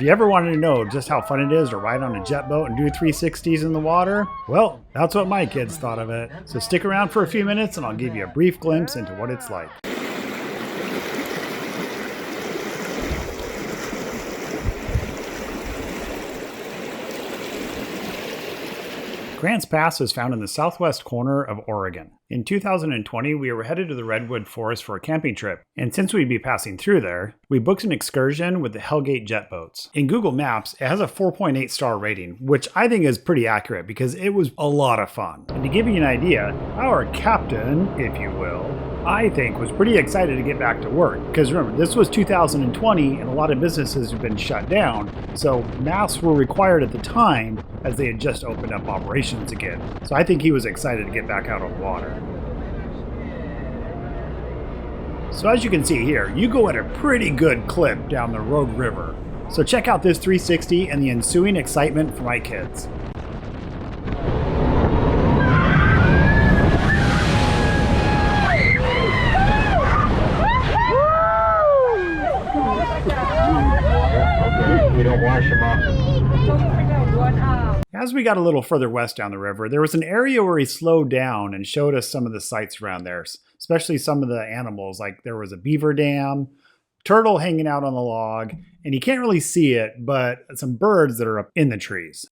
you ever wanted to know just how fun it is to ride on a jet boat and do 360s in the water, well, that's what my kids thought of it. So stick around for a few minutes and I'll give you a brief glimpse into what it's like. Grants Pass is found in the southwest corner of Oregon. In 2020, we were headed to the Redwood Forest for a camping trip, and since we'd be passing through there, we booked an excursion with the Hellgate Jet Boats. In Google Maps, it has a 4.8 star rating, which I think is pretty accurate because it was a lot of fun. And to give you an idea, our captain, if you will, I think was pretty excited to get back to work. Because remember, this was 2020 and a lot of businesses have been shut down, so masks were required at the time as they had just opened up operations again. So I think he was excited to get back out on the water. So as you can see here, you go at a pretty good clip down the Rogue River. So check out this 360 and the ensuing excitement for my kids. We don't wash them off. As we got a little further west down the river, there was an area where he slowed down and showed us some of the sights around there, especially some of the animals. Like there was a beaver dam, turtle hanging out on the log, and you can't really see it, but some birds that are up in the trees.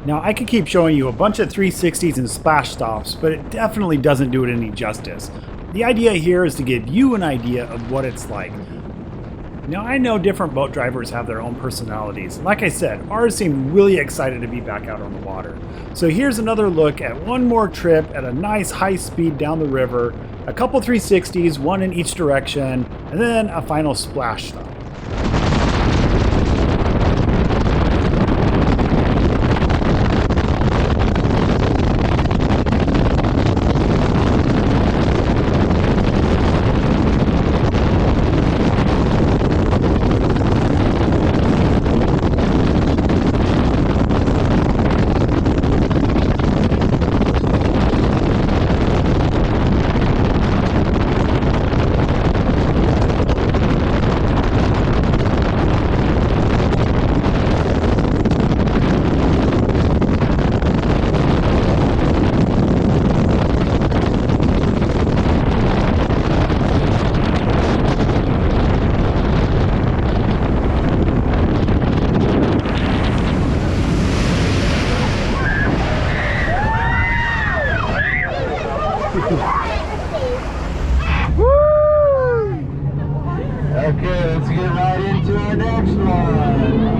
Now I could keep showing you a bunch of 360s and splash stops, but it definitely doesn't do it any justice. The idea here is to give you an idea of what it's like. Now I know different boat drivers have their own personalities. Like I said, ours seemed really excited to be back out on the water. So here's another look at one more trip at a nice high speed down the river, a couple 360s, one in each direction, and then a final splash stop. Okay, let's get right into our next one.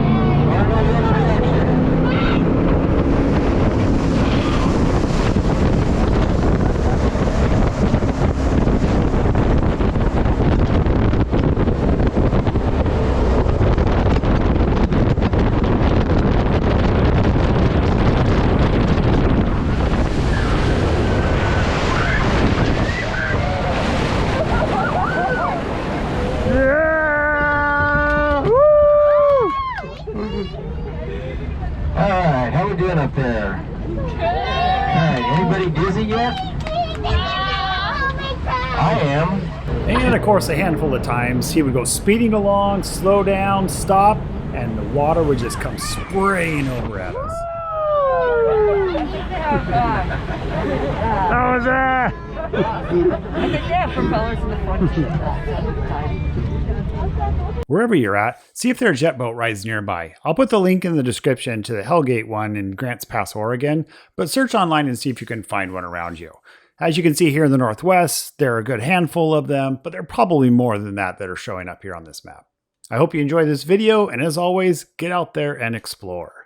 Alright, how we doing up there? Alright, anybody dizzy yet? I am. And of course, a handful of times he would go speeding along, slow down, stop, and the water would just come spraying over at us. How was that? I think they have propellers in the front. Wherever you're at, see if there are jet boat rides nearby. I'll put the link in the description to the Hellgate one in Grants Pass, Oregon, but search online and see if you can find one around you. As you can see here in the Northwest, there are a good handful of them, but there are probably more than that are showing up here on this map. I hope you enjoyed this video, and as always, get out there and explore.